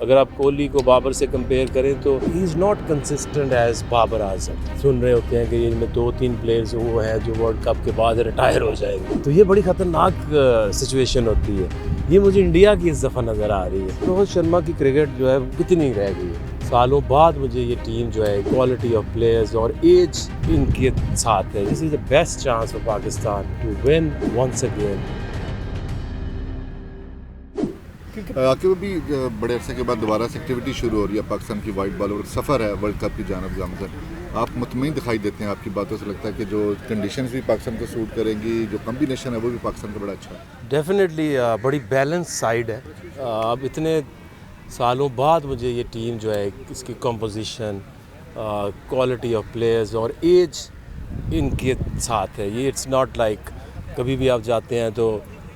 अगर आप कोहली को बाबर से कंपेयर करें तो he is not consistent as Babar Azam. सुन रहे होते हैं कि ये इनमें 2-3 प्लेयर्स वो हैं जो वर्ल्ड कप के बाद रिटायर हो जाएंगे, तो ये बड़ी ख़तरनाक सिचुएशन होती है। ये मुझे इंडिया की इस दफ़ा नज़र आ रही है। रोहित शर्मा की क्रिकेट जो है कितनी रह गई है, सालों बाद मुझे ये टीम जो है क्वालिटी ऑफ प्लेयर्स और एज इनके साथ है। This is the best chance for Pakistan to win once again. आके भी बड़े अरसे के बाद दोबारा से एक्टिविटी शुरू हो रही है पाकिस्तान की वाइट बॉल और सफ़र है वर्ल्ड कप की जानब गामज़न। आप मुतमईन दिखाई देते हैं, आपकी बातों से लगता है कि जो कंडीशंस भी पाकिस्तान को सूट करेंगी, जो कम्बिनेशन है वो भी पाकिस्तान का बड़ा अच्छा है। डेफिनेटली बड़ी बैलेंस साइड है। अब इतने सालों बाद मुझे ये टीम जो है इसकी कंपोजिशन, क्वालिटी ऑफ प्लेयर्स और एज इनके साथ है। ये इट्स नॉट लाइक कभी भी आप जाते हैं तो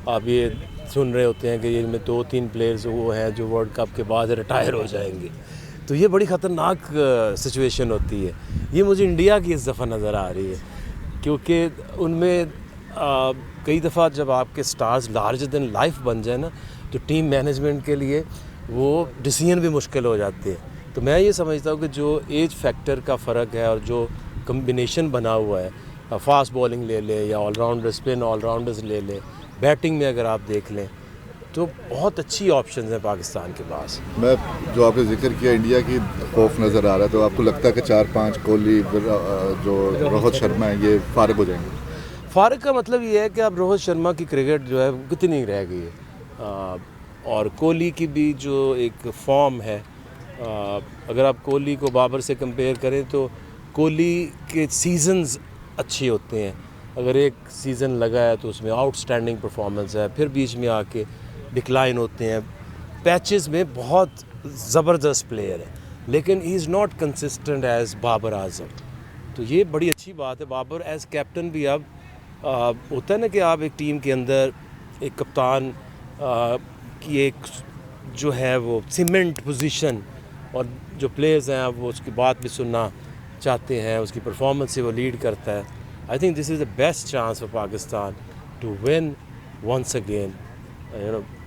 आप ये सुन रहे होते हैं कि ये इनमें 2-3 प्लेयर्स वो हैं जो वर्ल्ड कप के बाद रिटायर हो जाएंगे, तो ये बड़ी ख़तरनाक सिचुएशन होती है। ये मुझे इंडिया की इस दफ़ा नज़र आ रही है, क्योंकि उनमें कई दफ़ा जब आपके स्टार्स लार्जर देन लाइफ बन जाए ना, तो टीम मैनेजमेंट के लिए वो डिसीजन भी मुश्किल हो जाते हैं। तो मैं ये समझता हूँ कि जो एज फैक्टर का फ़र्क है और जो कम्बिनेशन बना हुआ है, फास्ट बॉलिंग ले लें या ऑलराउंडर स्पिन ऑलराउंडर्स ले लें, बैटिंग में अगर आप देख लें तो बहुत अच्छी ऑप्शंस हैं पाकिस्तान के पास। मैं जो आपने जिक्र किया इंडिया की खौफ नज़र आ रहा है, तो आपको लगता है कि 4-5 कोहली जो रोहित शर्मा है ये फारिग हो जाएंगे? फारिग का मतलब ये है कि अब रोहित शर्मा की क्रिकेट जो है कितनी रह गई है, और कोहली की भी जो एक फॉर्म है, अगर आप कोहली को बाबर से कंपेयर करें तो कोहली के सीजन्स अच्छे होते हैं। अगर एक सीज़न लगा है तो उसमें आउटस्टैंडिंग परफॉर्मेंस है, फिर बीच में आके डिक्लाइन होते हैं। पैचेस में बहुत ज़बरदस्त प्लेयर है, लेकिन he is not consistent as Babar Azam. तो ये बड़ी अच्छी बात है। बाबर एज कैप्टन भी अब होता है ना कि आप एक टीम के अंदर एक कप्तान की एक जो है वो सीमेंट पोजीशन, और जो प्लेयर्स हैं वो उसकी बात भी सुनना चाहते हैं, उसकी परफॉर्मेंस से वो लीड करता है। I think this is the best chance for Pakistan to win once again,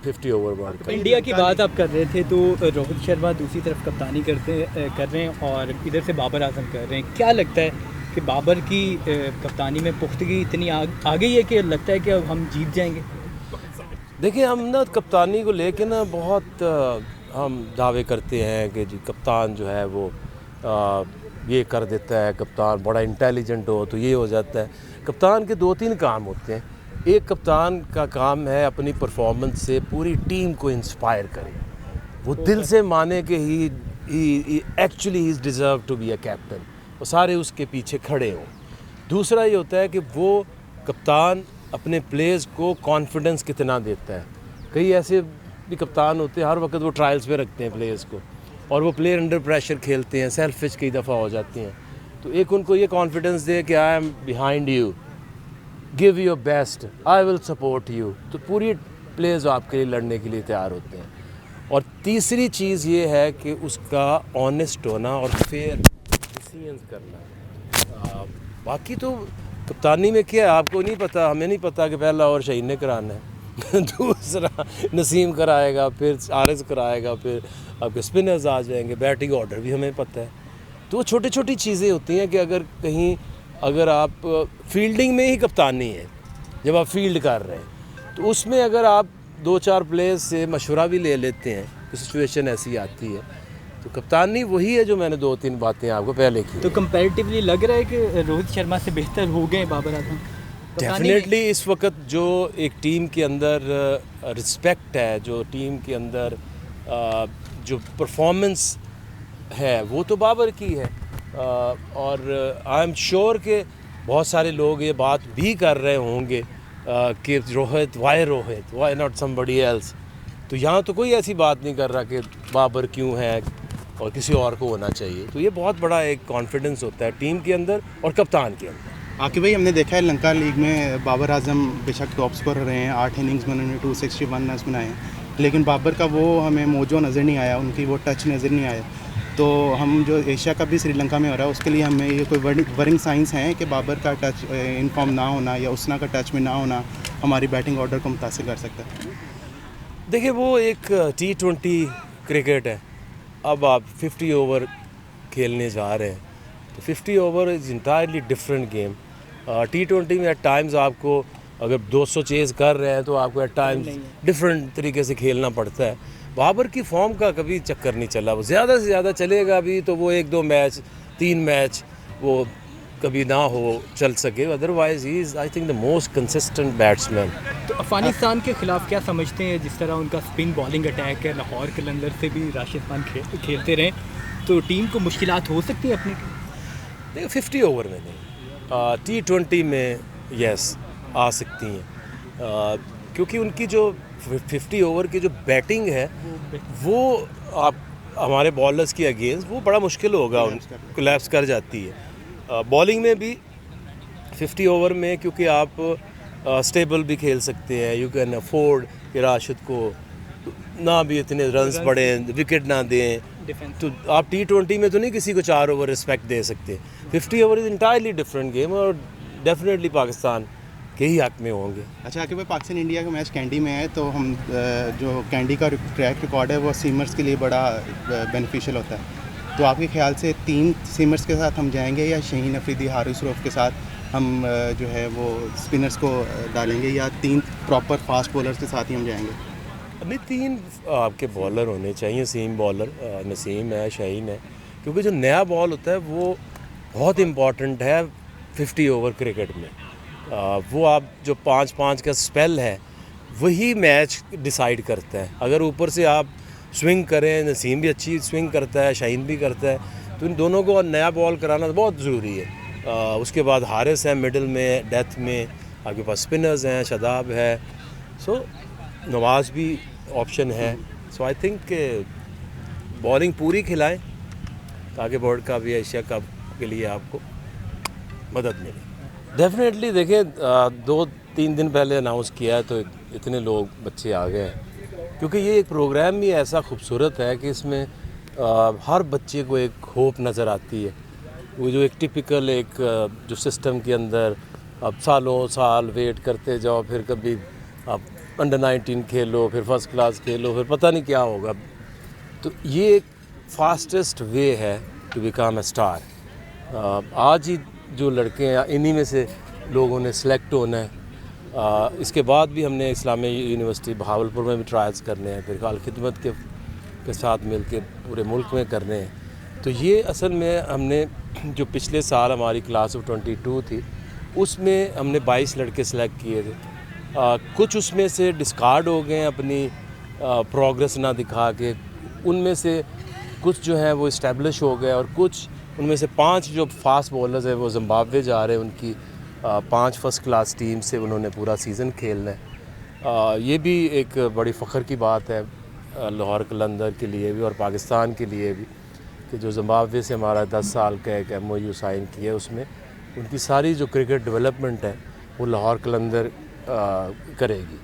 50 over World Cup. India की बात आप कर रहे थे, तो रोहित शर्मा दूसरी तरफ कप्तानी कर रहे हैं और इधर से बाबर आजम कर रहे हैं। क्या लगता है कि बाबर की कप्तानी में पुख्तगी इतनी आ गई है कि लगता है कि अब हम जीत जाएंगे? देखिए, हम ना कप्तानी को लेके ना बहुत हम दावे करते हैं कि जी कप्तान जो है वो ये कर देता है, कप्तान बड़ा इंटेलिजेंट हो तो ये हो जाता है। कप्तान के 2-3 काम होते हैं। एक कप्तान का काम है अपनी परफॉर्मेंस से पूरी टीम को इंस्पायर करे, वो दिल से माने कि he actually is deserve to be a captain, और सारे उसके पीछे खड़े हों। दूसरा ये होता है कि वो कप्तान अपने प्लेयर्स को कॉन्फिडेंस कितना देता है। कई ऐसे भी कप्तान होते हैं हर वक्त वो ट्रायल्स पे रखते हैं प्लेयर्स को, और वो प्लेयर अंडर प्रेशर खेलते हैं, सेल्फिश कई दफ़ा हो जाते हैं। तो एक उनको ये कॉन्फिडेंस दे कि I am behind you, give your best, I will support you, तो पूरी प्लेयर्स आपके लिए लड़ने के लिए तैयार होते हैं। और तीसरी चीज़ ये है कि उसका ऑनेस्ट होना और फेयर डिसीजंस करना। बाकी तो कप्तानी में क्या है आपको नहीं पता, हमें नहीं पता कि पहला ओवर शहीद ने कराना है दूसरा नसीम कराएगा, फिर आरएस कराएगा, फिर आपके स्पिनर्स आ जाएंगे, बैटिंग ऑर्डर भी हमें पता है। तो छोटी छोटी चीज़ें होती हैं कि अगर आप फील्डिंग में ही कप्तानी है, जब आप फील्ड कर रहे हैं तो उसमें अगर आप 2-4 प्लेयर्स से मशवरा भी ले लेते हैं तो सिचुएशन ऐसी आती है। तो कप्तानी वही है जो मैंने 2-3 बातें आपको पहले की। तो कंपैरेटिवली लग रहा है कि रोहित शर्मा से बेहतर हो गए बाबर आजम? डेफिनेटली इस वक्त जो एक टीम के अंदर रिस्पेक्ट है, जो टीम के अंदर जो परफॉर्मेंस है वो तो बाबर की है, और आई एम श्योर कि बहुत सारे लोग ये बात भी कर रहे होंगे कि Rohit why not somebody else. तो यहाँ तो कोई ऐसी बात नहीं कर रहा कि बाबर क्यों है और किसी और को होना चाहिए। तो ये बहुत बड़ा एक कॉन्फिडेंस होता है टीम के अंदर और कप्तान के अंदर। आकिब भाई, हमने देखा है लंका लीग में बाबर आजम बेशक टॉप स्कोरर रहे हैं, 8 इनिंग्स में उन्होंने 261 रन बनाए हैं, लेकिन बाबर का वो हमें मोजो नज़र नहीं आया, उनकी वो टच नज़र नहीं आया। तो हम जो एशिया कप भी श्रीलंका में हो रहा है उसके लिए हमें ये कोई वरिंग साइंस हैं कि बाबर का टच इन फॉर्म ना होना या उसना का टच में ना होना हमारी बैटिंग ऑर्डर को मुतासिर कर सकता है? देखिए, वो एक T20 क्रिकेट है, अब आप 50 ओवर खेलने जा रहे हैं, तो 50 over is entirely different game. T20 में एट टाइम्स आपको अगर 200 चेज़ कर रहे हैं तो आपको एट टाइम्स डिफरेंट तरीके से खेलना पड़ता है। बाबर की फॉर्म का कभी चक्कर नहीं चला, वो ज़्यादा से ज़्यादा चलेगा भी तो वो 1-2 मैच 3 मैच वो कभी ना हो चल सके, otherwise he is I think the most consistent batsman. तो अफगानिस्तान के खिलाफ क्या समझते हैं, जिस तरह उनका स्पिन बॉलिंग अटैक है, लाहौर कलंदर से भी राशिद खान खेलते रहे, तो टीम को मुश्किलात हो सकती है अपने? देखो 50 ओवर में नहीं, T20 में यस आ सकती हैं, क्योंकि उनकी जो 50 ओवर की जो बैटिंग है वो आप हमारे बॉलर्स की अगेंस्ट वो बड़ा मुश्किल होगा, कोलैप्स कर जाती है। बॉलिंग में भी 50 ओवर में क्योंकि आप स्टेबल भी खेल सकते हैं, यू कैन अफोर्ड कि राशिद को ना भी इतने रन्स पड़ें, विकेट ना दें, तो आप T20 में तो नहीं किसी को 4 ओवर रिस्पेक्ट दे सकते। 50 over is entirely different game और डेफिनेटली पाकिस्तान के ही हक में होंगे। अच्छा आकिब भाई, पाकिस्तान इंडिया का मैच कैंडी में है, तो हम जो कैंडी का ट्रैक रिकॉर्ड है वो सीमर्स के लिए बड़ा बेनिफिशियल होता है, तो आपके ख्याल से 3 सीमर्स के साथ हम जाएंगे या शाहीन अफरीदी, हारिस रऊफ के साथ हम जो है वो स्पिनर्स को डालेंगे, या 3 प्रॉपर फास्ट बॉलर्स के साथ ही हम जाएंगे? नहीं, 3 आपके बॉलर होने चाहिए, सीम बॉलर, नसीम है, शाहीन है, क्योंकि जो नया बॉल होता है वो बहुत इम्पॉर्टेंट है 50 ओवर क्रिकेट में। वो आप जो 5-5 का स्पेल है वही मैच डिसाइड करता है। अगर ऊपर से आप स्विंग करें, नसीम भी अच्छी स्विंग करता है, शाहीन भी करता है, तो इन दोनों को नया बॉल कराना तो बहुत ज़रूरी है। उसके बाद हारिस है मिडल में, डेथ में, आपके पास स्पिनर्स हैं, शादाब है, सो नवाज़ भी ऑप्शन है। सो आई थिंक बॉलिंग पूरी खिलाएं ताकि वर्ल्ड कप या एशिया कप के लिए आपको मदद मिले। डेफिनेटली देखें, 2-3 दिन पहले अनाउंस किया है तो इतने लोग बच्चे आ गए हैं, क्योंकि ये एक प्रोग्राम ही ऐसा खूबसूरत है कि इसमें हर बच्चे को एक होप नज़र आती है। वो जो एक टिपिकल एक जो सिस्टम के अंदर अब सालों साल वेट करते जाओ, फिर कभी आप अंडर 19 खेलो, फिर फर्स्ट क्लास खेलो, फिर पता नहीं क्या होगा, तो ये एक फास्टेस्ट वे है टू बिकम अ स्टार। आज ही जो लड़के हैं इन्हीं में से लोगों ने सेलेक्ट होना है। इसके बाद भी हमने इस्लामी यूनिवर्सिटी बहावलपुर में भी ट्रायल्स करने हैं, फिर अल खिदमत के साथ मिल के पूरे मुल्क में करने हैं। तो ये असल में हमने जो पिछले साल हमारी क्लास ऑफ 22 थी उसमें हमने 22 लड़के सेलेक्ट किए थे। कुछ उसमें से डिस्कार्ड हो गए अपनी प्रोग्रेस ना दिखा के, उनमें से कुछ जो है वो इस्टेब्लिश हो गए, और कुछ उनमें से 5 जो फास्ट बॉलर्स हैं वो ज़िम्बाब्वे जा रहे हैं, उनकी 5 फर्स्ट क्लास टीम से उन्होंने पूरा सीज़न खेलना है। ये भी एक बड़ी फ़ख्र की बात है लाहौर कलंदर के लिए भी और पाकिस्तान के लिए भी, कि जो ज़िम्बाब्वे से हमारा 10 साल का एक MOU साइन किया है, उसमें उनकी सारी जो क्रिकेट डेवलपमेंट है वो लाहौर कलंदर करेगी।